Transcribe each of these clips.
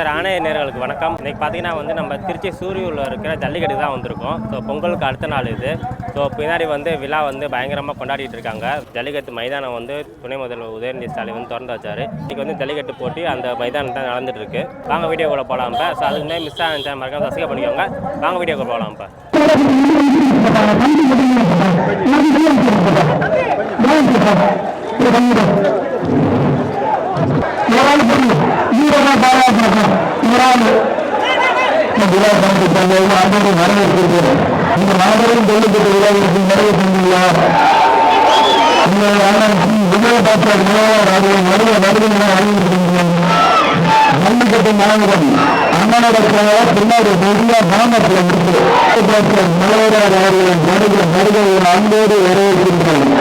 Sir ஆணைய நேயர்களுக்கு வணக்கம். இன்றைக்கி பார்த்தீங்கன்னா வந்து நம்ம திருச்சி சூரியூரில் இருக்கிற ஜல்லிக்கட்டு தான் வந்திருக்கோம். ஸோ பொங்கலுக்கு அடுத்த நாள் இது. ஸோ பின்னாடி வந்து விழா வந்து பயங்கரமாக கொண்டாடிட்டு இருக்காங்க. ஜல்லிக்கட்டு மைதானம் வந்து துணை முதல்வர் உதயநிதி ஸ்டாலின் வந்து திறந்து வச்சார். இன்றைக்கி வந்து ஜல்லிக்கட்டு போட்டி அந்த மைதானம் தான் நடந்துட்டு இருக்கு. வாங்க வீடியோக்குள்ள போகலாம். இப்போ ஸோ அதுக்கு முன்னாடி மிஸ் ஆன மறக்காம சப்ஸ்கிரைப் பண்ணிக்கோங்க. வாங்க வீடியோக்குள்ள போகலாம். ஜல்லிக்கட்டு மாநிலம் அண்ணனோட பின்னாடி பெரிய கிராமத்தில் இருக்கு மலையராஜ் அவர்களின் வருகை அன்போடு வரவேற்கின்றனர்.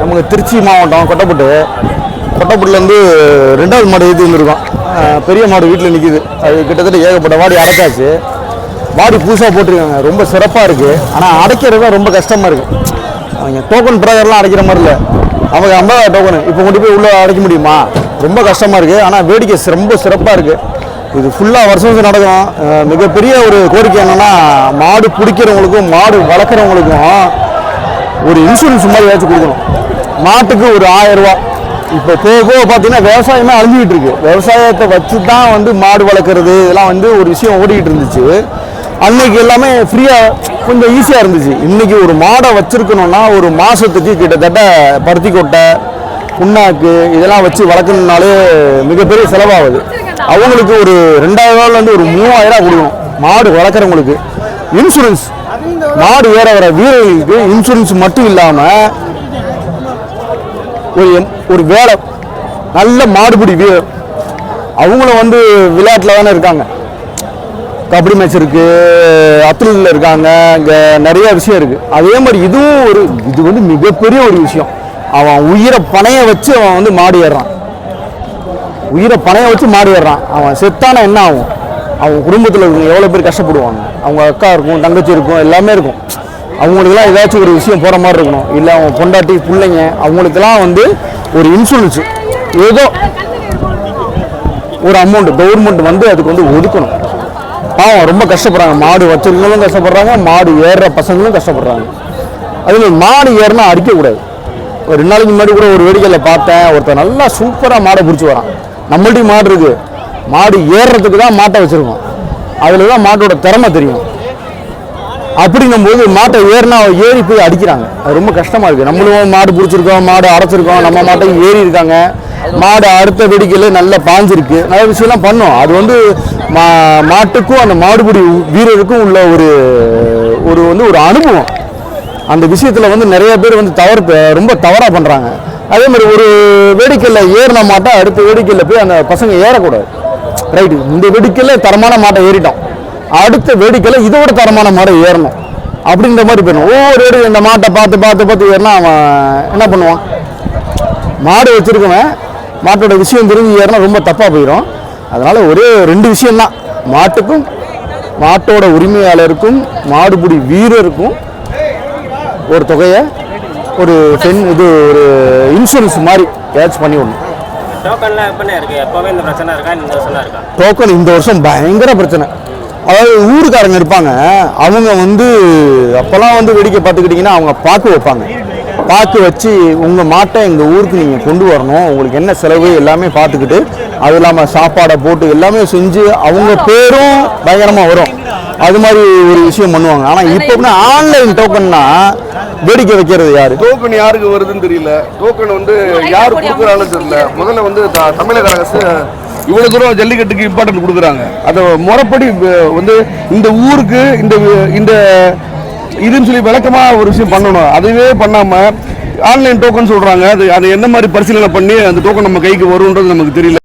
நமக்கு திருச்சி மாவட்டம் கொட்டப்பட்டிலேருந்து 2வது மாடு ஏற்றி வந்துருக்கோம். பெரிய மாடு வீட்டில் நிற்கிது. அது கிட்டத்தட்ட ஏகப்பட்ட வாடி அடைச்சாச்சு. வாடி புதுசாக போட்டிருக்காங்க. ரொம்ப சிறப்பாக இருக்குது. ஆனால் அடைக்கிறது தான் ரொம்ப கஷ்டமாக இருக்குது. அவங்க டோக்கன் பிரகாரம்லாம் அடைக்கிற மாதிரி இல்லை. நமக்கு 50 டோக்கனு இப்போ கொண்டு போய் உள்ளே அடைக்க முடியுமா? ரொம்ப கஷ்டமாக இருக்குது. ஆனால் வேடிக்கை ரொம்ப சிறப்பாக இருக்குது. இது ஃபுல்லாக வருஷம் நடக்கும். மிகப்பெரிய ஒரு கோரிக்கை என்னென்னா, மாடு பிடிக்கிறவங்களுக்கும் மாடு வளர்க்குறவங்களுக்கும் ஒரு இன்சூரன்ஸ் மாதிரி ஏதாச்சும் கொடுக்கணும். மாட்டுக்கு ஒரு 1000 ரூபா. இப்போ போக பார்த்தீங்கன்னா விவசாயமே அழிஞ்சிக்கிட்டு இருக்கு. விவசாயத்தை வச்சு தான் வந்து மாடு வளர்க்குறது இதெல்லாம் வந்து ஒரு விஷயம் ஓடிக்கிட்டு இருந்துச்சு. அன்னைக்கு எல்லாமே ஃப்ரீயாக கொஞ்சம் ஈஸியாக இருந்துச்சு. இன்றைக்கி ஒரு மாடை வச்சுருக்கணுன்னா ஒரு மாதத்துக்கு கிட்டத்தட்ட பருத்தி கொட்டை, புண்ணாக்கு இதெல்லாம் வச்சு வளர்க்கணுன்னாலே மிகப்பெரிய செலவாகுது. அவங்களுக்கு ஒரு 2000 ரூபாலேருந்து ஒரு 3000 கொடுக்கணும். மாடு வளர்க்குறவங்களுக்கு இன்சூரன்ஸ், மாடு ஏற வர வீரர்களுக்கு இன்சூரன்ஸ் மட்டும் இல்லாமல் ஒரு வேலை, நல்ல மாடுபிடி வீரர் அவங்கள வந்து விளையாட்டில் தானே இருக்காங்க. கபடி மேட்ச் இருக்குது, அத்லீட்டில் இருக்காங்க, இங்கே நிறைய விஷயம் இருக்குது. அதே மாதிரி இது வந்து மிகப்பெரிய ஒரு விஷயம். அவன் உயிரை பணைய வச்சு அவன் வந்து மாடு ஏறுறான். அவன் செத்தான என்ன ஆகும்? அவங்க குடும்பத்தில் இருக்கும் எவ்வளோ பேர் கஷ்டப்படுவாங்க. அவங்க அக்கா இருக்கும், தங்கச்சி இருக்கும், எல்லாமே இருக்கும். அவங்களுக்கெல்லாம் ஏதாச்சும் ஒரு விஷயம் போகிற மாதிரி இருக்கணும். இல்லை அவங்க பொண்டாட்டி பிள்ளைங்க அவங்களுக்கெல்லாம் வந்து ஒரு இன்சூரன்ஸு ஏதோ ஒரு அமௌண்ட் கவர்மெண்ட் வந்து அதுக்கு வந்து ஒதுக்கணும். பாவம் ரொம்ப கஷ்டப்படுறாங்க. மாடு வச்சிருக்கவங்களும் கஷ்டப்படுறாங்க, மாடு ஏறுற பசங்களும் கஷ்டப்படுறாங்க. அதுமாதிரி மாடு ஏறினா அடிக்கக்கூடாது. ஒரு 2 நாளைக்கு முன்னாடி கூட ஒரு வேடிக்கையில் பார்த்தேன். ஒருத்தர் நல்லா சூப்பராக மாடை பிடிச்சி வரான். நம்மள்ட்டையும் மாடு இருக்குது. மாடு ஏறுறதுக்கு தான் மாட்டை வச்சுருக்கோம். அதில் தான் மாட்டோட திறமை தெரியும். அப்படிங்கும்போது மாட்டை ஏறி போய் அடிக்கிறாங்க. அது ரொம்ப கஷ்டமாக இருக்குது. நம்மளும் மாடு பிடிச்சிருக்கோம், மாடு அடைச்சிருக்கோம், நம்ம மாட்டையும் ஏறி இருக்காங்க. மாடு அடுத்த வேடிக்கையில் நல்லா பாஞ்சிருக்கு, நிறைய விஷயம்லாம் பண்ணோம். அது வந்து மாட்டுக்கும் அந்த மாடுபிடி வீரருக்கும் உள்ள ஒரு அனுபவம். அந்த விஷயத்தில் வந்து நிறைய பேர் வந்து ரொம்ப தவறாக பண்ணுறாங்க. அதே மாதிரி ஒரு வேடிக்கையில் ஏறின மாட்டை அடுத்த வேடிக்கையில் போய் அந்த பசங்க ஏறக்கூடாது. ரைட்டு, இந்த வேடிக்கையில் தரமான மாட்டை ஏறிட்டோம், அடுத்த வேடிக்கையில் இதோட தரமான மாடை ஏறணும். அப்படின்ற மாதிரி போயிடும். ஒவ்வொரு ஏடு இந்த மாட்டை பார்த்து ஏறினா அவன் என்ன பண்ணுவான், மாடு வச்சுருக்கவன் மாட்டோட விஷயம் தெரிஞ்சு ஏறினா ரொம்ப தப்பாக போயிடும். அதனால் ஒரே 2 விஷயம்தான், மாட்டுக்கும் மாட்டோட உரிமையாளருக்கும் மாடுபிடி வீரருக்கும் ஒரு தொகையை ஒரு ஒரு இன்சூரன்ஸ் மாதிரி ஏதாச்சும் பண்ணி விடணும். டோக்கன்லாம் எப்பனே இருக்குது, எப்போவே இந்த பிரச்சனை இருக்கா, இந்த வருஷம் இருக்கா? டோக்கன் இந்த வருஷம் பயங்கர பிரச்சனை. அதாவது ஊருக்காரங்க இருப்பாங்க, அவங்க அப்போல்லாம் வேடிக்கை பார்த்துக்கிட்டிங்கன்னா அவங்க பாக்கு வைப்பாங்க. பாக்கு வச்சு உங்கள் மாட்டை எங்கள் ஊருக்கு நீங்கள் கொண்டு வரணும், உங்களுக்கு என்ன செலவு எல்லாமே பார்த்துக்கிட்டு, அது இல்லாமல் சாப்பாடை போட்டு எல்லாமே செஞ்சு அவங்க பேரும் பயங்கரமாக வரும். அது மாதிரி ஒரு விஷயம் பண்ணுவாங்க. ஆனால் இப்போ ஆன்லைன் டோக்கன்னா வேடிக்கை வைக்கிறது யாரு? டோக்கன் யாருக்கு வருதுன்னு தெரியல. டோக்கன் யார் கொடுக்குறாங்கன்னு தெரியல. முதல்ல தமிழக அரசு இவ்வளவு தூரம் ஜல்லிக்கட்டுக்கு இம்பார்ட்டன்ட் கொடுக்குறாங்க. அதை முறைப்படி இந்த ஊருக்கு இந்த இதுன்னு சொல்லி விளக்கமா ஒரு விஷயம் பண்ணணும். அதுவே பண்ணாம ஆன்லைன் டோக்கன் சொல்றாங்க. அது என்ன மாதிரி பரிசீலனை பண்ணி அந்த டோக்கன் நம்ம கைக்கு வரும்ன்றது நமக்கு தெரியல.